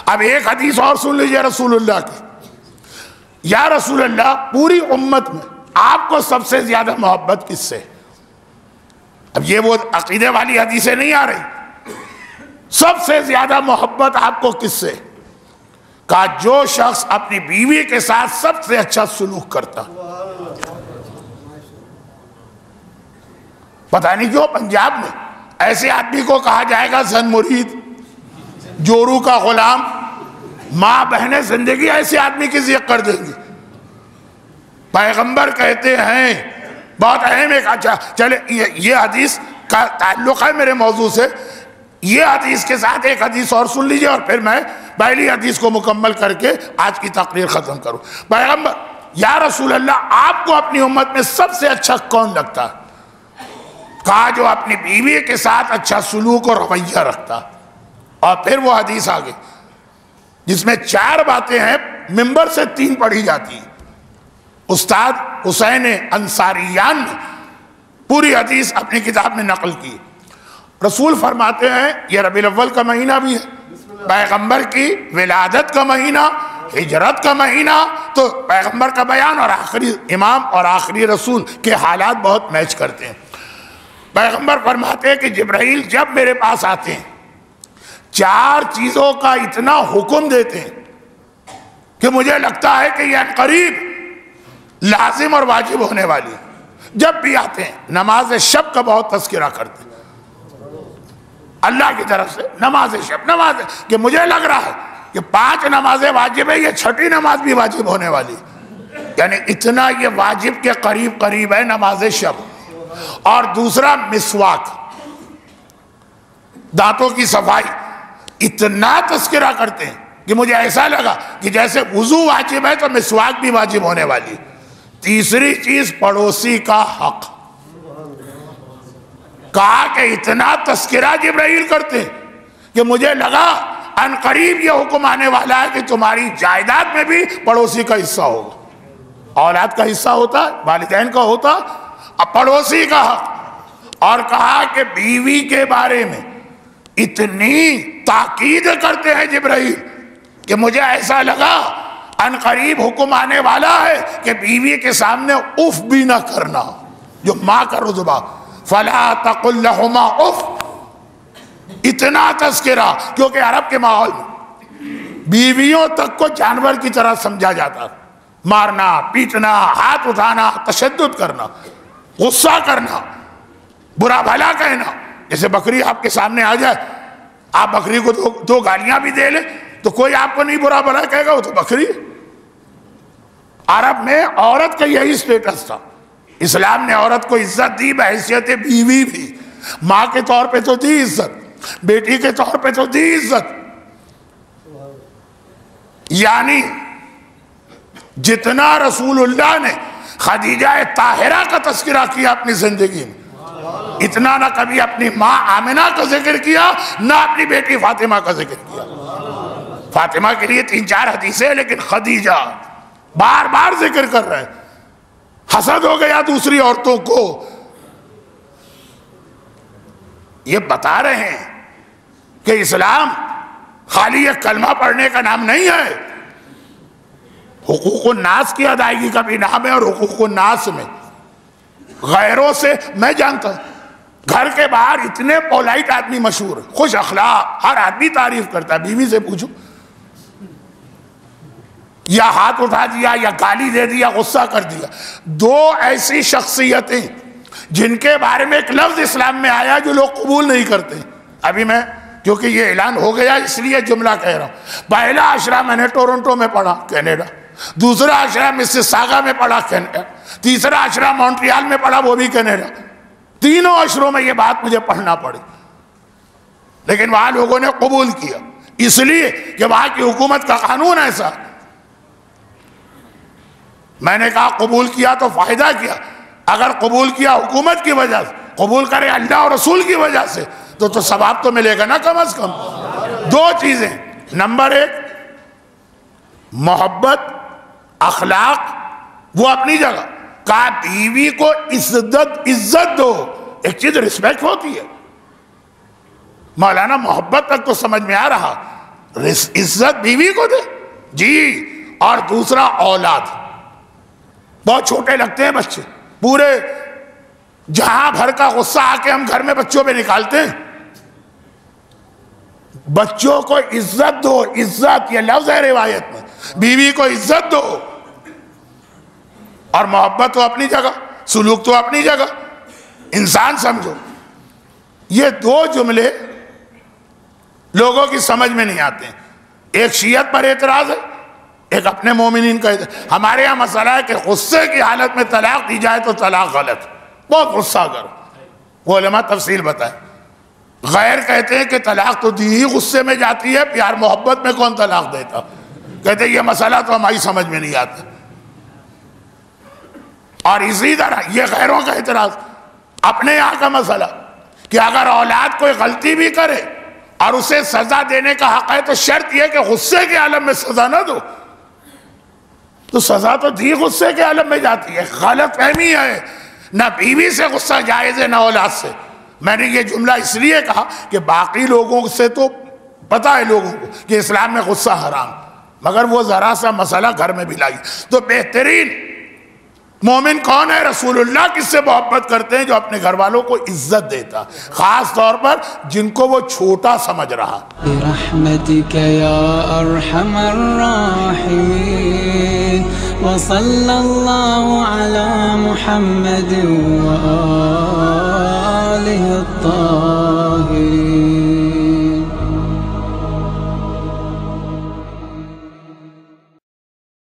اب ایک حدیث اور سن لیجئے رسول اللہ کی، یا رسول اللہ پوری امت میں آپ کو سب سے زیادہ محبت کس سے؟ اب یہ وہ عقیدے والی حدیثیں نہیں آ رہی، سب سے زیادہ محبت آپ کو کس سے؟ کہا جو شخص اپنی بیوی کے ساتھ سب سے اچھا سلوک کرتا۔ پتہ نہیں کیوں پنجاب میں ایسے آدمی کو کہا جائے گا زن مرید، جورو کا غلام، ماں بہنیں زندگی ایسے آدمی کی ذکر کر دیں گی۔ پیغمبر کہتے ہیں بہت اہم ایک، اچھا چلے یہ حدیث کا تعلق ہے میرے موضوع سے، یہ حدیث کے ساتھ ایک حدیث اور سن لیجئے اور پھر میں پہلی حدیث کو مکمل کر کے آج کی تقریر ختم کروں۔ پیغمبر، یا رسول اللہ آپ کو اپنی امت میں سب سے اچھا کون لگتا؟ کہا جو اپنی بیوی کے ساتھ اچھا سلوک اور رویہ رکھتا۔ اور پھر وہ حدیث آگے جس میں 4 باتیں ہیں، ممبر سے 3 پڑھی جاتی ہیں۔ استاد حسین انصاریان نے پوری حدیث اپنی کتاب میں نقل کی۔ رسول فرماتے ہیں یہ ربیع الاول کا مہینہ بھی ہے، پیغمبر کی ولادت کا مہینہ، ہجرت کا مہینہ، تو پیغمبر کا بیان اور آخری امام اور آخری رسول کے حالات بہت میچ کرتے ہیں۔ پیغمبر فرماتے ہیں کہ جبرائیل جب میرے پاس آتے ہیں 4 چیزوں کا اتنا حکم دیتے ہیں کہ مجھے لگتا ہے کہ یہ قریب لازم اور واجب ہونے والی ہے۔ جب بھی آتے ہیں نماز شب کا بہت تذکرہ کرتے ہیں، اللہ کی طرف سے نماز شب، نماز کہ مجھے لگ رہا ہے کہ 5 نمازیں واجب ہے، یہ 6ٹھی نماز بھی واجب ہونے والی ہے، یعنی اتنا یہ واجب کے قریب قریب ہے نماز شب۔ اور دوسرا مسواک، دانتوں کی صفائی، اتنا تذکرہ کرتے ہیں کہ مجھے ایسا لگا کہ جیسے وضو واجب ہے تو مسواک بھی واجب ہونے والی ہے۔ تیسری چیز پڑوسی کا حق، کہا کہ اتنا تذکرہ جبرائیل کرتے ہیں کہ مجھے لگا ان قریب یہ حکم آنے والا ہے کہ تمہاری جائیداد میں بھی پڑوسی کا حصہ ہوگا۔ اولاد کا حصہ ہوتا ہے، والدین کا ہوتا، اب پڑوسی کا حق۔ اور کہا کہ بیوی کے بارے میں اتنی تاکید کرتے ہیں جبرائیل کہ مجھے ایسا لگا ان قریب حکم آنے والا ہے کہ بیوی کے سامنے اف بھی نہ کرنا، جو ماں کا رتبہ، فلا تقل لہما اف، اتنا تذکرہ، کیونکہ عرب کے ماحول میں بیویوں تک کو جانور کی طرح سمجھا جاتا، مارنا، پیٹنا، ہاتھ اٹھانا، تشدد کرنا، غصہ کرنا، برا بھلا کہنا۔ جیسے بکری آپ کے سامنے آ جائے، آپ بکری کو 2 گالیاں بھی دے لیں تو کوئی آپ کو نہیں برا بھلا کہے گا، وہ تو بکری۔ عرب میں عورت کا یہی سٹیٹس تھا، اسلام نے عورت کو عزت دی بحیثیت بیوی بھی، ماں کے طور پہ تو دی عزت، بیٹی کے طور پہ تو دی عزت، یعنی جتنا رسول اللہ نے خدیجہ طاہرہ کا تذکرہ کیا اپنی زندگی میں، اتنا نہ کبھی اپنی ماں آمنہ کا ذکر کیا، نہ اپنی بیٹی فاطمہ کا ذکر کیا۔ فاطمہ کے لیے 3-4 حدیثیں، لیکن خدیجہ بار بار ذکر کر رہے ہیں۔ حسد ہو گیا دوسری عورتوں کو۔ یہ بتا رہے ہیں کہ اسلام خالی ایک کلمہ پڑھنے کا نام نہیں ہے، حقوق الناس کی ادائیگی کا بھی نام ہے۔ اور حقوق الناس میں غیروں سے، میں جانتا ہوں گھر کے باہر اتنے پولائٹ آدمی مشہور، خوش اخلاق، ہر آدمی تعریف کرتا ہے، بیوی سے پوچھو، یا ہاتھ اٹھا دیا، یا گالی دے دیا، غصہ کر دیا۔ 2 ایسی شخصیتیں جن کے بارے میں ایک لفظ اسلام میں آیا جو لوگ قبول نہیں کرتے۔ ابھی میں کیونکہ یہ اعلان ہو گیا اس لیے جملہ کہہ رہا ہوں۔ پہلا عشرہ میں نے ٹورنٹو میں پڑھا، کینیڈا، دوسرا عشرہ مسیساگا میں پڑھا، کینیڈا، تیسرا عشرہ مونٹریال میں پڑھا، وہ بھی کینیڈا۔ تینوں عشروں میں یہ بات مجھے پڑھنا پڑی، لیکن وہاں لوگوں نے قبول کیا، اس لیے کہ وہاں کی حکومت کا قانون ایسا۔ میں نے کہا قبول کیا تو فائدہ کیا، اگر قبول کیا حکومت کی وجہ سے، قبول کرے اللہ اور رسول کی وجہ سے، تو ثواب تو ملے گا نا کم از کم۔ 2 چیزیں، نمبر 1 محبت، اخلاق وہ اپنی جگہ، کہا بیوی کو عزت دو، ایک چیز رسپیکٹ ہوتی ہے، مولانا محبت تک تو سمجھ میں آ رہا، عزت بیوی کو دے جی. اور دوسرا اولاد. بہت چھوٹے لگتے ہیں بچے, پورے جہاں بھر کا غصہ آ کے ہم گھر میں بچوں پہ نکالتے ہیں. بچوں کو عزت دو, عزت یہ لفظ ہے روایت میں. بیوی کو عزت دو, اور محبت تو اپنی جگہ, سلوک تو اپنی جگہ, انسان سمجھو. یہ دو جملے لوگوں کی سمجھ میں نہیں آتے ہیں. ایک شیعت پر اعتراض ہے, ایک اپنے مومنین کا. ہمارے یہاں مسئلہ ہے کہ غصے کی حالت میں طلاق دی جائے تو طلاق غلط, بہت غصہ کرو. وہ علماء تفصیل بتائیں. غیر کہتے ہیں کہ طلاق تو دی ہی غصے میں جاتی ہے, پیار محبت میں کون طلاق دیتا. کہتے ہیں یہ مسئلہ تو ہماری سمجھ میں نہیں آتا. اور اسی طرح یہ غیروں کا اعتراض. اپنے یہاں کا مسئلہ کہ اگر اولاد کوئی غلطی بھی کرے اور اسے سزا دینے کا حق ہے تو شرط یہ کہ غصے کے عالم میں سزا نہ دو. تو سزا تو دی غصے کے عالم میں جاتی ہے. غلط فہمی ہے. نہ بیوی سے غصہ جائز ہے نہ اولاد سے. میں نے یہ جملہ اس لیے کہا کہ باقی لوگوں سے تو پتہ ہے لوگوں کو کہ اسلام میں غصہ حرام, مگر وہ ذرا سا مسئلہ گھر میں بھی لائی. تو بہترین مومن کون ہے؟ رسول اللہ کس سے محبت کرتے ہیں؟ جو اپنے گھر والوں کو عزت دیتا, خاص طور پر جن کو وہ چھوٹا سمجھ رہا. برحمتک یا ارحم الراحمین وصلی اللہ علی محمد و